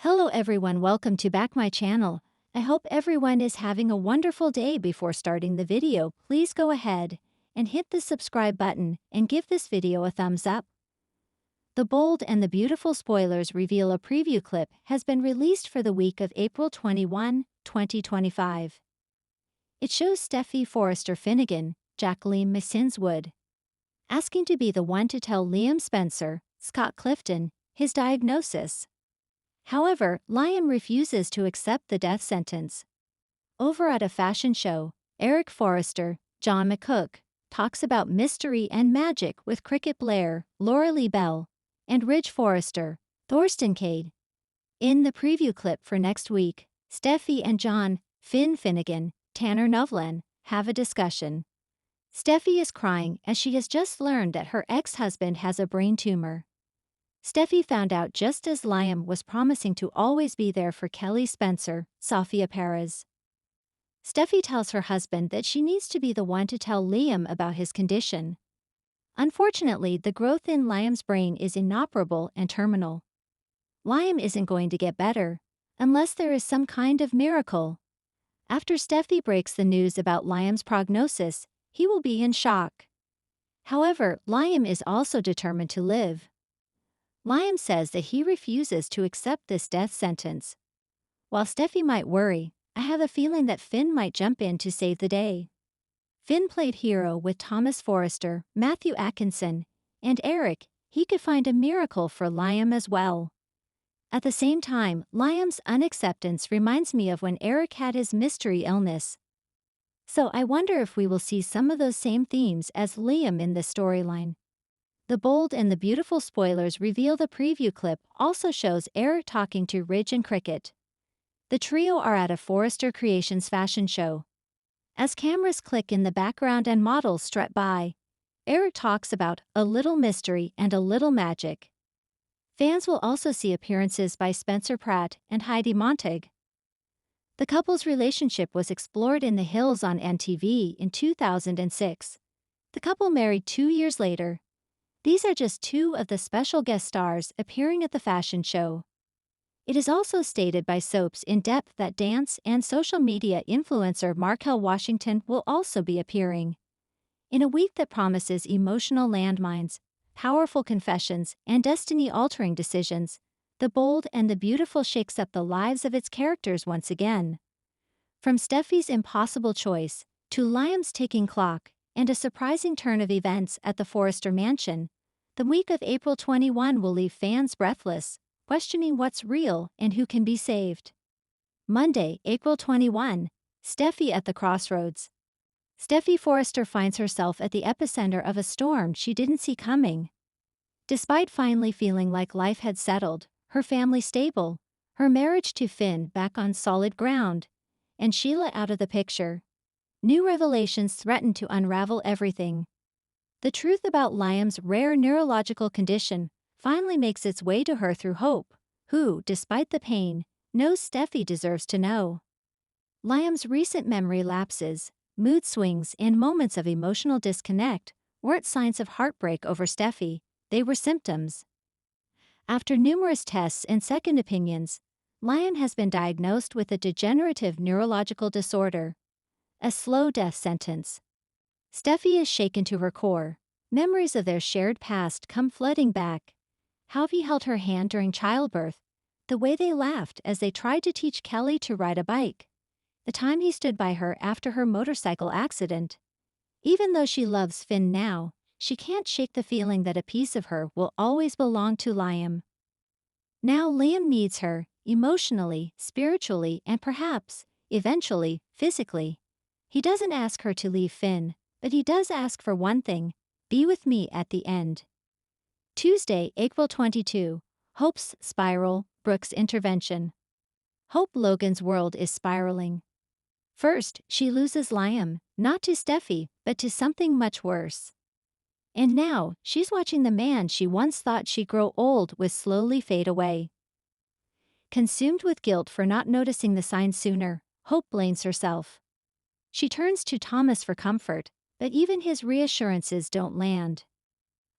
Hello everyone, welcome to back my channel. I hope everyone is having a wonderful day. Before starting the video, please go ahead and hit the subscribe button and give this video a thumbs up. The bold and the beautiful spoilers reveal a preview clip has been released for the week of April 21, 2025. It shows Steffy Forrester Finnegan, Jacqueline Masinswood, asking to be the one to tell Liam Spencer, Scott Clifton, his diagnosis. However, Liam refuses to accept the death sentence. Over at a fashion show, Eric Forrester, John McCook, talks about mystery and magic with Cricket Blair, Laura Lee Bell, and Ridge Forrester, Thorsten Cade. In the preview clip for next week, Steffy and John, Finn Finnegan, Tanner Novlan, have a discussion. Steffy is crying as she has just learned that her ex-husband has a brain tumor. Steffy found out just as Liam was promising to always be there for Kelly Spencer, Sofia Perez. Steffy tells her husband that she needs to be the one to tell Liam about his condition. Unfortunately, the growth in Liam's brain is inoperable and terminal. Liam isn't going to get better unless there is some kind of miracle. After Steffy breaks the news about Liam's prognosis, he will be in shock. However, Liam is also determined to live. Liam says that he refuses to accept this death sentence. While Steffy might worry, I have a feeling that Finn might jump in to save the day. Finn played hero with Thomas Forrester, Matthew Atkinson, and Eric. He could find a miracle for Liam as well. At the same time, Liam's unacceptance reminds me of when Eric had his mystery illness. So I wonder if we will see some of those same themes as Liam in this storyline. The bold and the beautiful spoilers reveal the preview clip also shows Eric talking to Ridge and Cricket. The trio are at a Forrester Creations fashion show. As cameras click in the background and models strut by, Eric talks about a little mystery and a little magic. Fans will also see appearances by Spencer Pratt and Heidi Montag. The couple's relationship was explored in The Hills on MTV in 2006. The couple married 2 years later. These are just two of the special guest stars appearing at the fashion show. It is also stated by Soaps in Depth that dance and social media influencer Markel Washington will also be appearing. In a week that promises emotional landmines, powerful confessions, and destiny-altering decisions, The Bold and the Beautiful shakes up the lives of its characters once again. From Steffy's impossible choice, to Liam's ticking clock, and a surprising turn of events at the Forrester mansion, the week of April 21 will leave fans breathless, questioning what's real and who can be saved. Monday, April 21, Steffy at the crossroads. Steffy Forrester finds herself at the epicenter of a storm she didn't see coming. Despite finally feeling like life had settled, her family stable, her marriage to Finn back on solid ground, and Sheila out of the picture, new revelations threaten to unravel everything. The truth about Liam's rare neurological condition finally makes its way to her through Hope, who, despite the pain, knows Steffy deserves to know. Liam's recent memory lapses, mood swings, and moments of emotional disconnect weren't signs of heartbreak over Steffy, they were symptoms. After numerous tests and second opinions, Liam has been diagnosed with a degenerative neurological disorder, a slow death sentence. Steffy is shaken to her core. Memories of their shared past come flooding back. How he held her hand during childbirth, the way they laughed as they tried to teach Kelly to ride a bike, the time he stood by her after her motorcycle accident. Even though she loves Finn now, she can't shake the feeling that a piece of her will always belong to Liam. Now Liam needs her, emotionally, spiritually, and perhaps, eventually, physically. He doesn't ask her to leave Finn, but he does ask for one thing: be with me at the end. Tuesday, April 22, Hope's spiral, Brooke's intervention. Hope Logan's world is spiraling. First, she loses Liam, not to Steffy, but to something much worse. And now, she's watching the man she once thought she'd grow old with slowly fade away. Consumed with guilt for not noticing the signs sooner, Hope blames herself. She turns to Thomas for comfort, but even his reassurances don't land.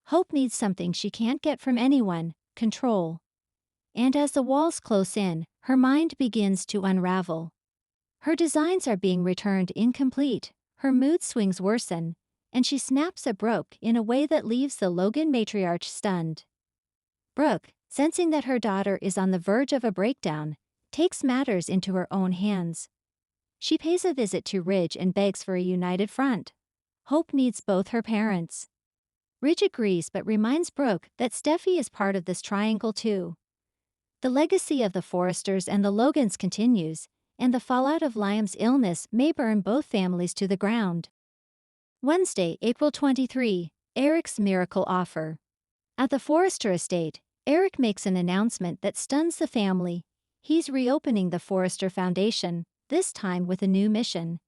Hope needs something she can't get from anyone: control. And as the walls close in, her mind begins to unravel. Her designs are being returned incomplete, her mood swings worsen, and she snaps at Brooke in a way that leaves the Logan matriarch stunned. Brooke, sensing that her daughter is on the verge of a breakdown, takes matters into her own hands. She pays a visit to Ridge and begs for a united front. Hope needs both her parents. Ridge agrees but reminds Brooke that Steffy is part of this triangle too. The legacy of the Forresters and the Logans continues, and the fallout of Liam's illness may burn both families to the ground. Wednesday, April 23, Eric's miracle offer. At the Forrester estate, Eric makes an announcement that stuns the family. He's reopening the Forrester Foundation, this time with a new mission.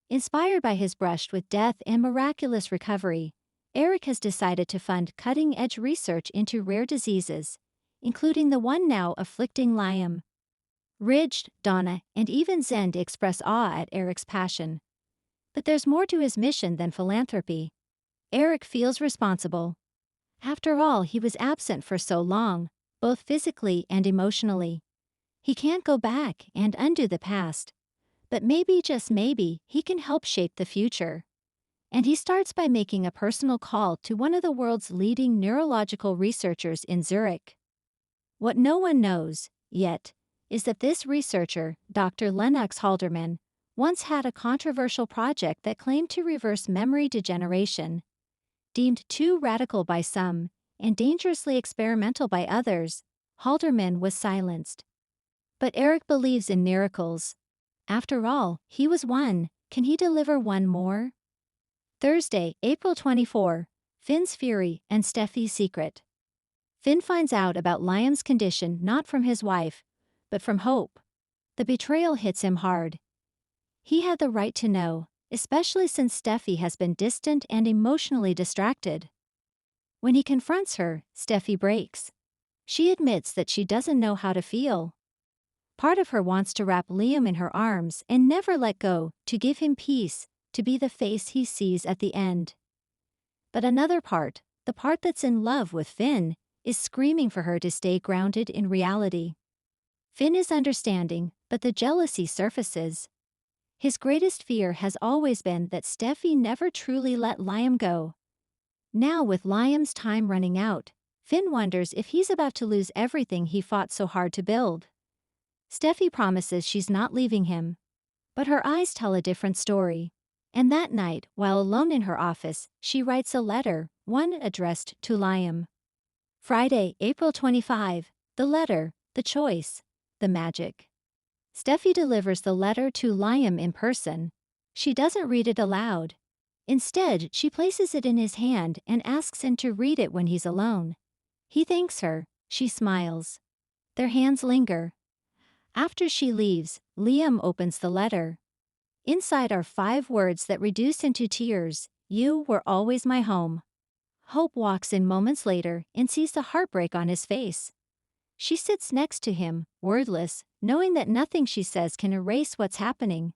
Inspired by his brush with death and miraculous recovery, Eric has decided to fund cutting-edge research into rare diseases, including the one now afflicting Liam. Ridge, Donna, and even Zend express awe at Eric's passion. But there's more to his mission than philanthropy. Eric feels responsible. After all, he was absent for so long, both physically and emotionally. He can't go back and undo the past. But maybe, just maybe, he can help shape the future. And he starts by making a personal call to one of the world's leading neurological researchers in Zurich. What no one knows, yet, is that this researcher, Dr. Lennox Halderman, once had a controversial project that claimed to reverse memory degeneration. Deemed too radical by some, and dangerously experimental by others, Halderman was silenced. But Eric believes in miracles. After all, he was one. Can he deliver one more? Thursday, April 24, Finn's fury and Steffy's secret. Finn finds out about Liam's condition not from his wife, but from Hope. The betrayal hits him hard. He had the right to know, especially since Steffy has been distant and emotionally distracted. When he confronts her, Steffy breaks. She admits that she doesn't know how to feel. Part of her wants to wrap Liam in her arms and never let go, to give him peace, to be the face he sees at the end. But another part, the part that's in love with Finn, is screaming for her to stay grounded in reality. Finn is understanding, but the jealousy surfaces. His greatest fear has always been that Steffy never truly let Liam go. Now, with Liam's time running out, Finn wonders if he's about to lose everything he fought so hard to build. Steffy promises she's not leaving him. But her eyes tell a different story. And that night, while alone in her office, she writes a letter, one addressed to Liam. Friday, April 25, the letter, the choice, the magic. Steffy delivers the letter to Liam in person. She doesn't read it aloud. Instead, she places it in his hand and asks him to read it when he's alone. He thanks her. She smiles. Their hands linger. After she leaves, Liam opens the letter. Inside are 5 words that reduce into tears. You were always my home. Hope walks in moments later and sees the heartbreak on his face. She sits next to him, wordless, knowing that nothing she says can erase what's happening.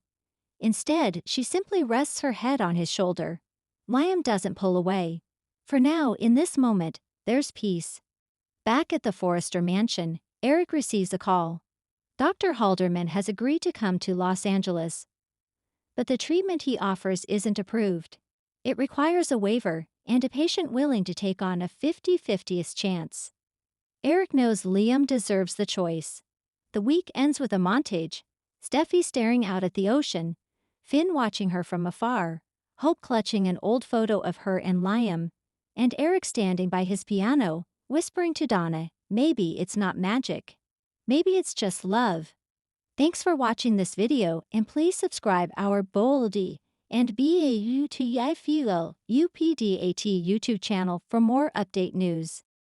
Instead, she simply rests her head on his shoulder. Liam doesn't pull away. For now, in this moment, there's peace. Back at the Forrester mansion, Eric receives a call. Dr. Halderman has agreed to come to Los Angeles. But the treatment he offers isn't approved. It requires a waiver and a patient willing to take on a 50-50th chance. Eric knows Liam deserves the choice. The week ends with a montage. Steffy staring out at the ocean, Finn watching her from afar, Hope clutching an old photo of her and Liam, and Eric standing by his piano, whispering to Donna, maybe it's not magic. Maybe it's just love. Thanks for watching this video, and please subscribe our Boldy and BAUTIFUL UPDAT YouTube channel for more update news.